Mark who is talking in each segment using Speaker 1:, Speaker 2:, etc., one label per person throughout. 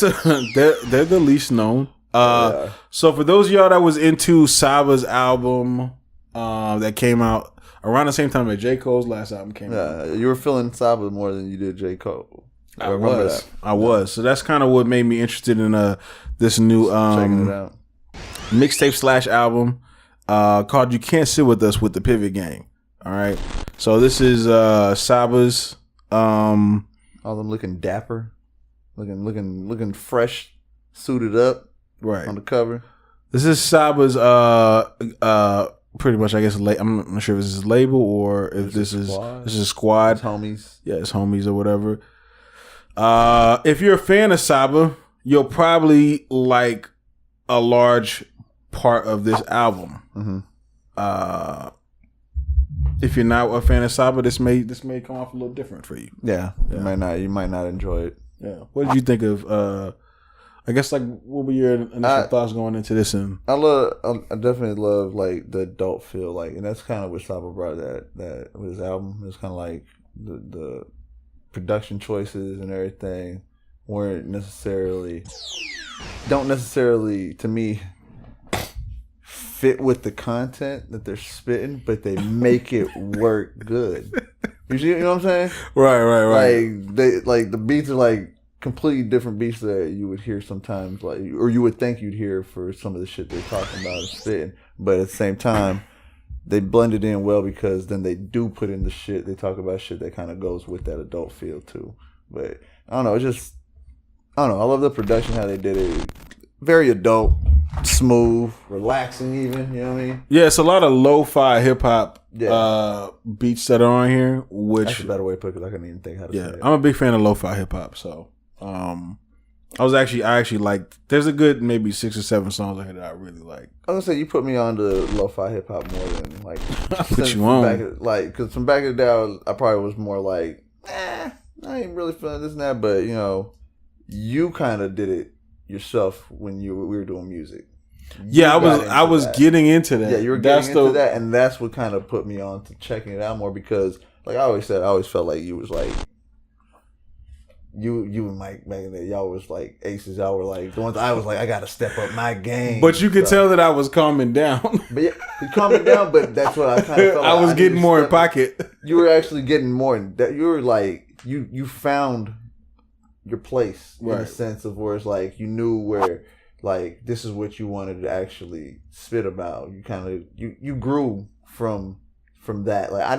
Speaker 1: they're the least known. So for those of y'all that was into Saba's album that came out around the same time that J. Cole's last album came out.
Speaker 2: Yeah, you were feeling Saba more than you did J. Cole.
Speaker 1: I was. So that's kind of what made me interested in this new
Speaker 2: checking it out.
Speaker 1: mixtape / album called "You Can't Sit With Us" with the Pivot Gang. All right. So this is Saba's.
Speaker 2: All them looking dapper, looking fresh, suited up,
Speaker 1: right
Speaker 2: on the cover.
Speaker 1: This is Saba's pretty much, I guess. I'm not sure if this is label or if this is squad.
Speaker 2: It's homies.
Speaker 1: Yeah, it's homies or whatever. If you're a fan of Saba, you'll probably like a large part of this album.
Speaker 2: Mm-hmm.
Speaker 1: If you're not a fan of Saba, this may come off a little different for you.
Speaker 2: Yeah. You might not enjoy it.
Speaker 1: Yeah. What did you think of? I guess what were your initial thoughts going into this? And
Speaker 2: I definitely love like the adult feel, like, and that's kind of what Saba brought that with his album. It's kind of like the production choices and everything don't necessarily to me fit with the content that they're spitting, but they make it work good. You know what I'm saying?
Speaker 1: Right.
Speaker 2: Like the beats are like completely different beats that you would hear sometimes, like, or you would think you'd hear for some of the shit they're talking about and spitting. But at the same time, they blend it in well, because then they do put in the shit. They talk about shit that kind of goes with that adult feel too. But I don't know. I love the production, how they did it. Very adult, smooth, relaxing even. You know what I mean?
Speaker 1: Yeah, it's a lot of lo-fi hip hop beats that are on here. Which
Speaker 2: that's a better way to put it. I couldn't even think how to say it.
Speaker 1: I'm a big fan of lo-fi hip hop. So I actually like. There's a good maybe 6 or 7 songs on here that I really like.
Speaker 2: I was gonna say you put me on to lo-fi hip hop more than like.
Speaker 1: Put you on,
Speaker 2: because from back in the day, I probably was more like, I ain't really feeling this and that. But you know, you kind of did it yourself when we were doing music.
Speaker 1: I was getting into that.
Speaker 2: Yeah, you were getting into that, and that's what kind of put me on to checking it out more, because, like I always said, I always felt like you was like. You and Mike back in there, y'all was like aces. Y'all were like the ones I was like, I gotta step up my game.
Speaker 1: But you could tell that I was calming down.
Speaker 2: But yeah, you calming down. But that's what I kind of felt.
Speaker 1: I was getting more in pocket.
Speaker 2: You were actually getting more in that. You were like you found your place in the sense of where it's like you knew where like this is what you wanted to actually spit about. You kind of you grew from that. Like I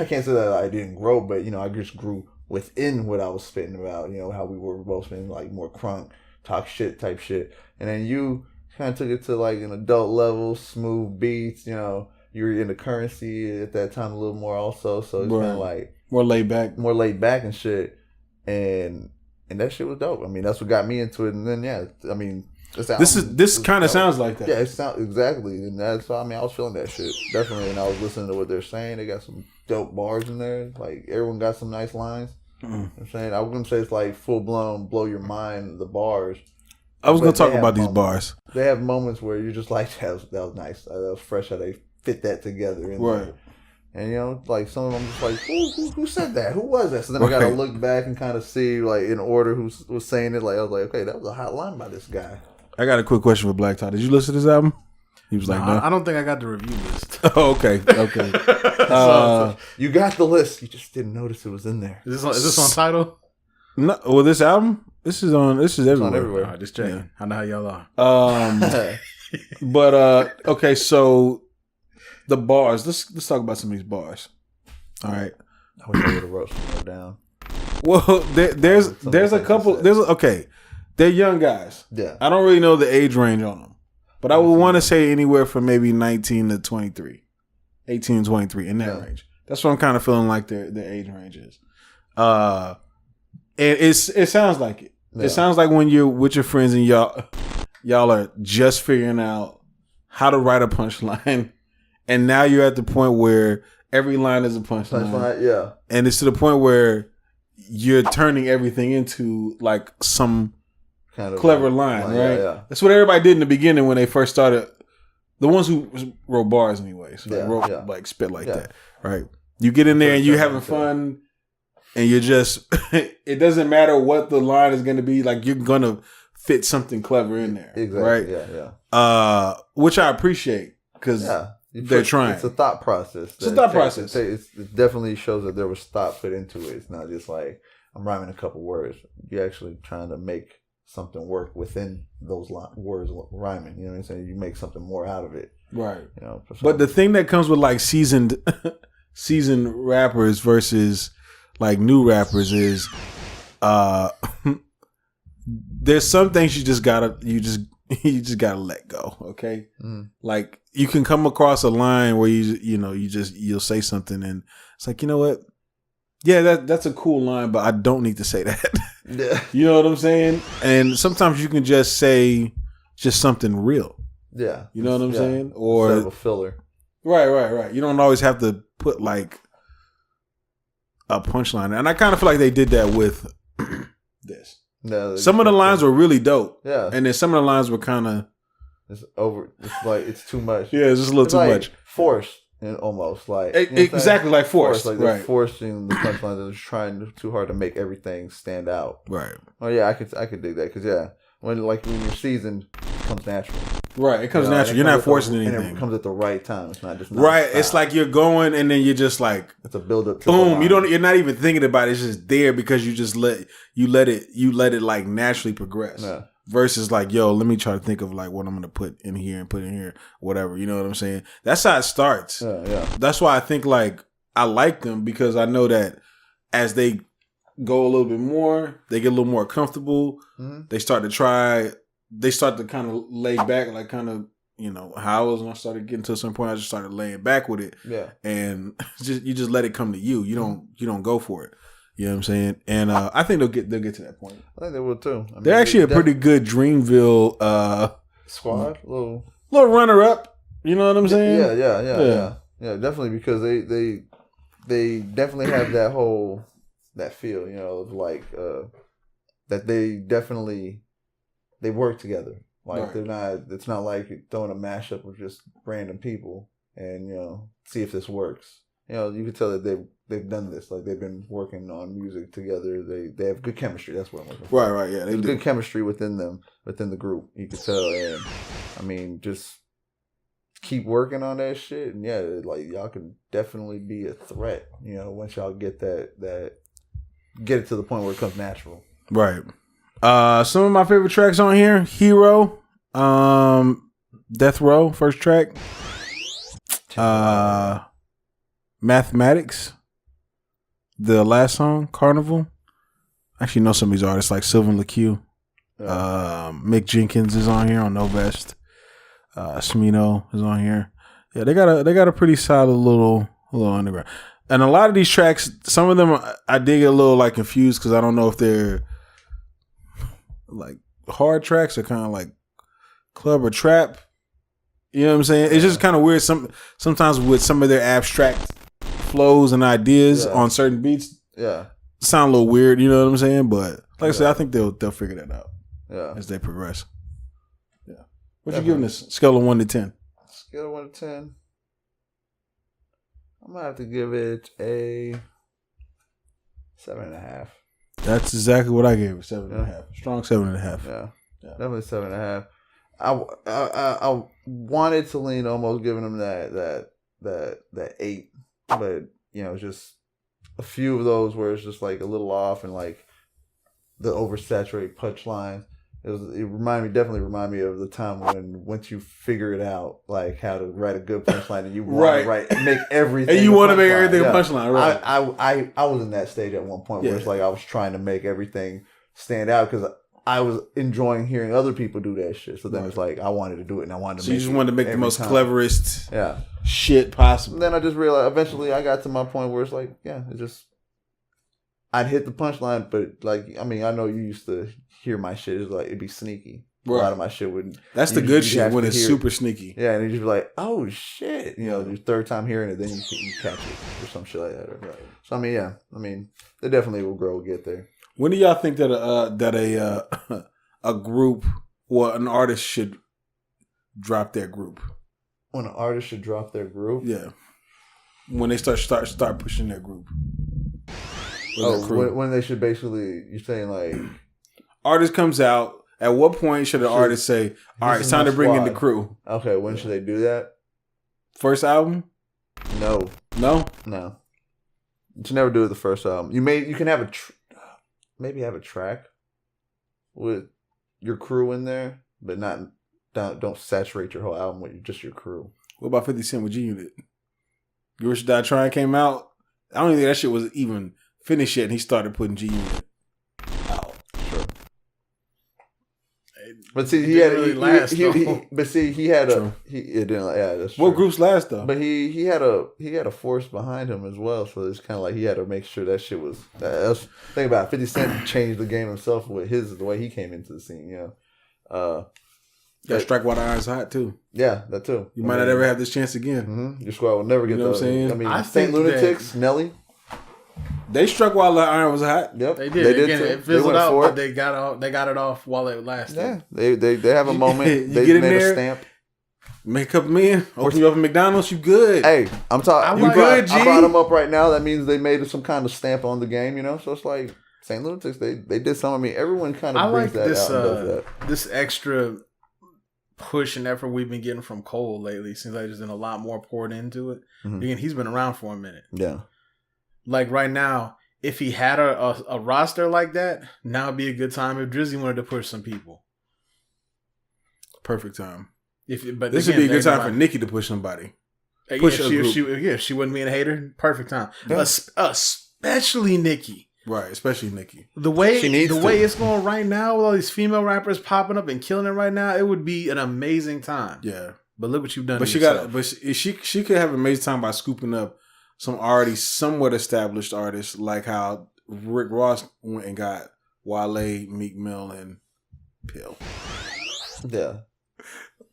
Speaker 2: can't say that I didn't grow, but you know I just grew within what I was spitting about, you know, how we were both spitting like more crunk, talk shit type shit. And then you kind of took it to like an adult level, smooth beats, you know, you were in the currency at that time a little more also. So it's kind of like
Speaker 1: more laid back
Speaker 2: and shit. And that shit was dope. I mean, that's what got me into it. And then, I mean,
Speaker 1: this kind of sounds like that.
Speaker 2: Yeah, it sounds exactly. And that's, I mean, I was feeling that shit definitely. And I was listening to what they're saying. They got some dope bars in there. Like everyone got some nice lines. You know what I'm saying, I wouldn't say it's like full blown blow your mind the bars.
Speaker 1: I was gonna talk about these bars.
Speaker 2: They have moments where you're just like that was nice. That was fresh how they fit that together. Right. And you know, like some of them just like who said that? Who was that? So then I gotta look back and kind of see like in order who was saying it. Like I was like, okay, that was a hot line by this guy.
Speaker 1: I got a quick question for Black Tie. Did you listen to this album? He was like, no.
Speaker 3: I don't think I got the review list.
Speaker 1: Oh, okay.
Speaker 2: So, you got the list. You just didn't notice it was in there.
Speaker 3: Is this on Tidal?
Speaker 1: No. Well, this album, this is everywhere.
Speaker 2: On everywhere.
Speaker 3: All right, just checking. Yeah. I know how y'all
Speaker 1: are. But okay, so the bars. Let's talk about some of these bars. All right.
Speaker 2: I wish I would have wrote some more down.
Speaker 1: Well, there's a couple. They're young guys.
Speaker 2: Yeah.
Speaker 1: I don't really know the age range on them. But I would want to say anywhere from maybe 19 to 23, 18 to 23 in that range. That's what I'm kind of feeling like their age range is. And it sounds like it. Yeah. It sounds like when you're with your friends and y'all are just figuring out how to write a punchline, and now you're at the point where every line is a punchline.
Speaker 2: Yeah.
Speaker 1: And it's to the point where you're turning everything into like some kind of clever line, right? Yeah. That's what everybody did in the beginning when they first started. The ones who wrote bars, anyways, like spit like that, right? You get in there and you're having fun, and you're just it doesn't matter what the line is going to be. Like you're going to fit something clever in there,
Speaker 2: exactly.
Speaker 1: Right?
Speaker 2: Yeah.
Speaker 1: Which I appreciate because they're trying.
Speaker 2: It's a thought process.
Speaker 1: It's a thought process.
Speaker 2: It definitely shows that there was thought put into it. It's not just like I'm rhyming a couple words. You're actually trying to make something work within those words rhyming. You know what I'm saying? You make something more out of it. Right. You know.
Speaker 1: But the thing that comes with like seasoned rappers versus like new rappers is there's some things you just gotta let go. Okay. Like you can come across a line where you'll say something and it's like, you know what? Yeah, that's a cool line, but I don't need to say that.
Speaker 2: Yeah.
Speaker 1: You know what I'm saying? And sometimes you can just say just something real.
Speaker 2: Yeah.
Speaker 1: You know what I'm saying? Or
Speaker 2: instead of a filler.
Speaker 1: Right. You don't always have to put like a punchline. And I kind of feel like they did that with this.
Speaker 2: No,
Speaker 1: some of the lines were really dope.
Speaker 2: Yeah.
Speaker 1: And then some of the lines were kind of
Speaker 2: it's over. It's like it's too much.
Speaker 1: Yeah, it's just a little too much.
Speaker 2: Forced and almost like
Speaker 1: exactly like forced.
Speaker 2: Like they're forcing the punchline. They're trying too hard to make everything stand out.
Speaker 1: Right.
Speaker 2: Oh yeah, I could dig that because when you're seasoned, it comes natural.
Speaker 1: Right, it comes natural. You're not forcing anything.
Speaker 2: And it comes at the right time. It's not just
Speaker 1: right. It's like you're going, and then you're just like
Speaker 2: it's a build up.
Speaker 1: Boom! You're not even thinking about it. It's just there because you just let it like naturally progress.
Speaker 2: Yeah.
Speaker 1: Versus like, yo, let me try to think of like what I'm gonna put in here, whatever. You know what I'm saying? That's how it starts.
Speaker 2: Yeah.
Speaker 1: That's why I think like I like them because I know that as they go a little bit more, they get a little more comfortable. Mm-hmm. They start to kind of lay back, like kind of, how I was when I started getting to a certain point, I just started laying back with it.
Speaker 2: Yeah.
Speaker 1: And you just let it come to you. You don't go for it. You know what I'm saying? And I think they'll get to that point.
Speaker 2: I think they will too.
Speaker 1: They're actually a pretty good Dreamville
Speaker 2: squad.
Speaker 1: Little runner up. You know what I'm saying?
Speaker 2: Yeah. Definitely because they definitely have that feel, of like that they work together. Like it's not like throwing a mashup of just random people and see if this works. You can tell that they've done this. Like they've been working on music together. They have good chemistry. That's what I'm looking for.
Speaker 1: Right. Yeah,
Speaker 2: there's good chemistry within them, within the group. You can tell, and just keep working on that shit. And like y'all can definitely be a threat. Once y'all get get it to the point where it comes natural.
Speaker 1: Right. Some of my favorite tracks on here: Hero, Death Row, first track. Mathematics, the last song, Carnival. I actually know some of these artists like Sylvan, LaCue. Mick Jenkins is on here on No Vest. Smino is on here. Yeah, they got a pretty solid little underground. And a lot of these tracks, some of them I did get a little like confused because I don't know if they're like hard tracks or kind of like club or trap. You know what I'm saying? It's just kind of weird. Sometimes with some of their abstract flows and ideas on certain beats, sound a little weird. You know what I'm saying? But like I said, I think they'll figure that out. As they progress. Yeah. What you giving this? Scale of 1 to 10.
Speaker 2: Scale of 1 to 10. I'm gonna have to give it a 7.5.
Speaker 1: That's exactly what I gave it. 7.5. Strong 7.5.
Speaker 2: Yeah. Definitely 7.5. I wanted to lean almost giving them that 8, but just a few of those where it's just like a little off and like the oversaturated punchlines. Definitely remind me of the time when once you figure it out, like how to write a good punchline and you want to make everything.
Speaker 1: And you want to make everything a punchline, right?
Speaker 2: I was in that stage at one point where it's like I was trying to make everything stand out because I was enjoying hearing other people do that shit. So then it's like I wanted to do it and I wanted to.
Speaker 1: So you just wanted to make the most cleverest shit possible.
Speaker 2: And then I just realized eventually I got to my point where it's like I'd hit the punchline, but like I know you used to hear my shit. It's like it'd be sneaky. Right. A lot of my shit wouldn't.
Speaker 1: That's the good shit when it's super sneaky.
Speaker 2: Yeah, and you just be like, oh shit, your third time hearing it, then you catch it or some shit like that. Right. So they definitely will grow, get there.
Speaker 1: When do y'all think that a group or an artist should drop their group?
Speaker 2: When an artist should drop their group?
Speaker 1: Yeah. When they start pushing their group.
Speaker 2: When they should basically, you're saying like
Speaker 1: artist comes out. At what point should an artist say, "All right, it's time to bring in the crew"?
Speaker 2: Okay, when should they do that?
Speaker 1: First album?
Speaker 2: No. You should never do it the first album. You can have maybe have a track with your crew in there, but don't saturate your whole album with just your crew.
Speaker 1: What about 50 Cent with G Unit? You Rich Die Trying came out. I don't even think that shit was even finished yet, and he started putting G Unit out.
Speaker 2: Sure. But see, he had it didn't. Yeah, that's true.
Speaker 1: What groups last though?
Speaker 2: But he had a force behind him as well, so it's kind of like he had to make sure that shit was. Think about it, 50 Cent changed the game himself with the way he came into the scene. You know,
Speaker 1: Strike While the Iron's Hot too.
Speaker 2: Yeah, that too.
Speaker 1: You might not ever have this chance again.
Speaker 2: Mm-hmm. Your squad will never get.
Speaker 1: You know what I'm saying?
Speaker 2: I mean, Saint Lunatics, Nelly.
Speaker 1: They struck while the iron was hot.
Speaker 2: Yep,
Speaker 3: they did. Again, it fizzled out, but they got it off while it lasted.
Speaker 2: Yeah, they have a moment. They
Speaker 1: get in
Speaker 2: made
Speaker 1: there,
Speaker 2: a stamp.
Speaker 1: Make a couple million. Open you up at McDonald's. You good?
Speaker 2: Hey, I'm talking.
Speaker 1: You good? G?
Speaker 2: I brought them up right now. That means they made some kind of stamp on the game. You know, so it's like Saint Lunatics. They did some of me. Everyone kind of brings that out and does that.
Speaker 3: This extra push and effort we've been getting from Cole lately. Seems like there's been a lot more poured into it. Mm-hmm. Again, he's been around for a minute.
Speaker 2: Yeah.
Speaker 3: Like right now, if he had a roster like that, now would be a good time if Drizzy wanted to push some people.
Speaker 1: Perfect time.
Speaker 3: This
Speaker 1: would be a good time for Nicki to push somebody.
Speaker 3: Push she wouldn't be a hater. Perfect time. Yeah. Especially Nicki.
Speaker 1: Right, especially Nicki.
Speaker 3: The way it's going right now with all these female rappers popping up and killing it right now, it would be an amazing time.
Speaker 1: Yeah.
Speaker 3: But look what you've done.
Speaker 1: But she could have an amazing time by scooping up some already somewhat established artists, like how Rick Ross went and got Wale, Meek Mill, and Pill.
Speaker 2: Yeah.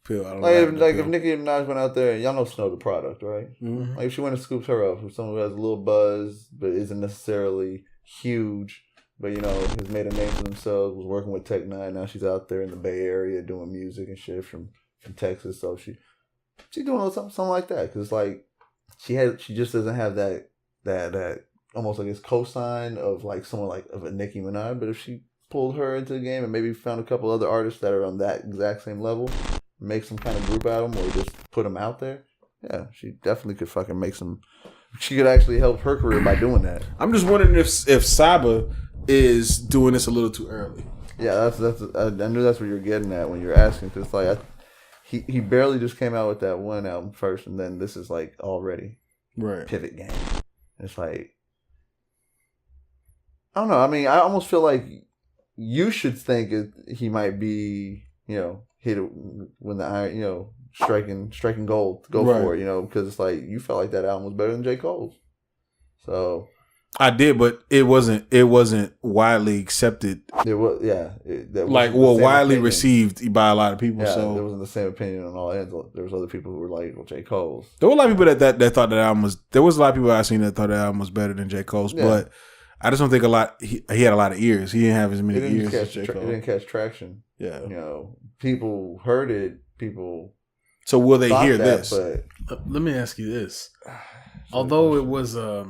Speaker 1: Pill. I don't
Speaker 2: know. If Nicki Minaj went out there, y'all know Snow the product, right? Mm-hmm. Like if she went and scoops her up with someone who has a little buzz, but isn't necessarily huge, but you know, has made a name for themselves, was working with Tech Nine. Now she's out there in the Bay Area doing music and shit from Texas. So she's doing something like that, because like she just doesn't have that almost like it's cosign of like someone like of a Nicki Minaj. But if she pulled her into the game and maybe found a couple other artists that are on that exact same level, make some kind of group out of them, or just put them out there, yeah, she definitely could fucking make some. She could actually help her career by doing that.
Speaker 1: I'm just wondering if Saba is doing this a little too early.
Speaker 2: Yeah, I knew that's what you're getting at when you're asking, because like he barely just came out with that one album first, and then this is like already pivot game. It's like, I don't know. I mean, I almost feel like you should think he might be, you know, hit it when the iron, you know, striking gold, go for it, you know, because it's like you felt like that album was better than J. Cole's. So
Speaker 1: I did, but it wasn't widely accepted.
Speaker 2: It was,
Speaker 1: widely received by a lot of people.
Speaker 2: Yeah,
Speaker 1: so
Speaker 2: there wasn't the same opinion on all ends. There was other people who were like, well, J. Cole's.
Speaker 1: There were a lot of people that thought that album was. There was a lot of people I seen that thought that album was better than J. Cole's, but I just don't think he had a lot of ears. He didn't have as many ears as J. Cole.
Speaker 2: It didn't catch traction. Yeah, you know, people heard it. People.
Speaker 1: So will they hear this?
Speaker 3: But let me ask you this: although it was, I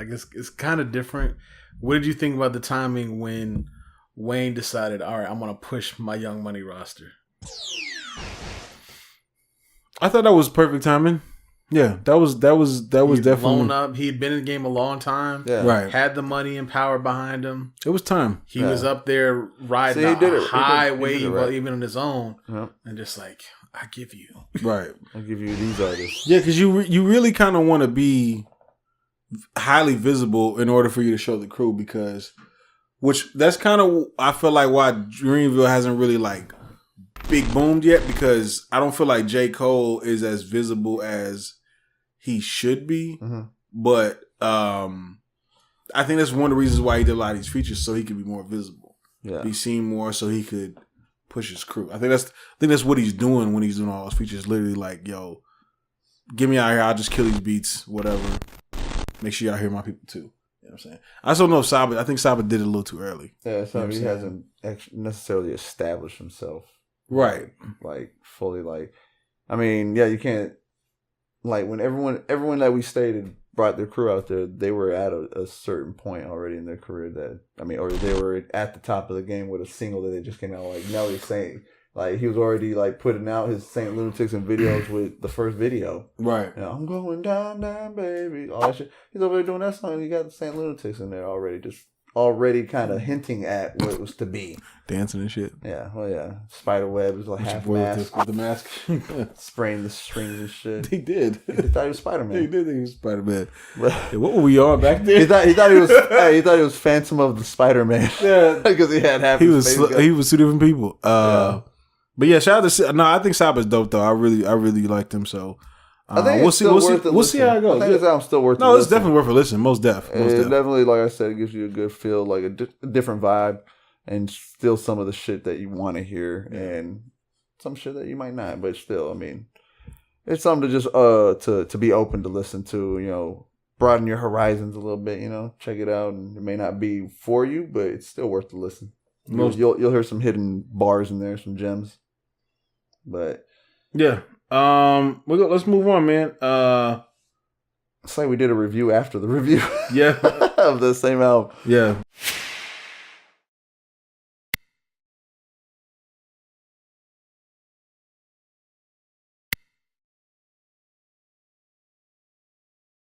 Speaker 3: guess it's kind of different. What did you think about the timing when Wayne decided, all right, I'm going to push my Young Money roster?
Speaker 1: I thought that was perfect timing. Yeah, that was definitely
Speaker 3: blown up. He had been in the game a long time. Yeah. Right. Had the money and power behind him.
Speaker 1: It was time.
Speaker 3: He was up there riding a high wave, even on his own, and just like, I give you.
Speaker 1: Right.
Speaker 2: I'll give you these artists.
Speaker 1: Yeah, because you really kind of want to be highly visible in order for you to show the crew, because that's kind of, I feel like, why Dreamville hasn't really like big boomed yet, because I don't feel like J. Cole is as visible as he should be. Mm-hmm. But I think that's one of the reasons why he did a lot of these features, so he could be more visible, be seen more, so he could push his crew. I think that's what he's doing when he's doing all those features. Literally like, yo, get me out here, I'll just kill these beats, whatever. Make sure y'all hear my people too. You know what I'm saying? I just don't know if Saba. I think Saba did it a little too early.
Speaker 2: Yeah, so he hasn't necessarily established himself,
Speaker 1: right?
Speaker 2: Like fully. Like, I mean, yeah, you can't. Like when everyone that we stated brought their crew out there, they were at a certain point already in their career or they were at the top of the game with a single that they just came out, like Nelly saying, like he was already like putting out his Saint Lunatics and videos with the first video.
Speaker 1: Right.
Speaker 2: You know, I'm going down, baby. All that shit. He's over there doing that song and you got the Saint Lunatics in there already kind of hinting at what it was to be.
Speaker 1: Dancing and shit.
Speaker 2: Yeah, well, yeah. Spider web was like half mask.
Speaker 1: With the mask.
Speaker 2: Spraying the strings and shit.
Speaker 1: He did.
Speaker 2: He thought he was Spider-Man.
Speaker 1: He did think he was Spider-Man. Yeah, what were we on back there?
Speaker 2: He thought he was Phantom of the Spider-Man. Yeah. Because he had half his face gun.
Speaker 1: He was two different people. But yeah, shout out to... No, I think Saba's dope, though. I really liked him, so...
Speaker 2: I think we'll see how it goes. I think it's still worth it.
Speaker 1: No, it's definitely worth a listen. Most
Speaker 2: definitely, like I said, it gives you a good feel, like a different vibe, and still some of the shit that you want to hear, and some shit that you might not. But still, I mean, it's something to just to be open to listen to. You know, broaden your horizons a little bit. You know, check it out, and it may not be for you, but it's still worth the listen. You'll hear some hidden bars in there, some gems. But
Speaker 1: yeah. Let's move on, man.
Speaker 2: It's like we did a review after the review.
Speaker 1: Yeah.
Speaker 2: Of the same album.
Speaker 1: Yeah.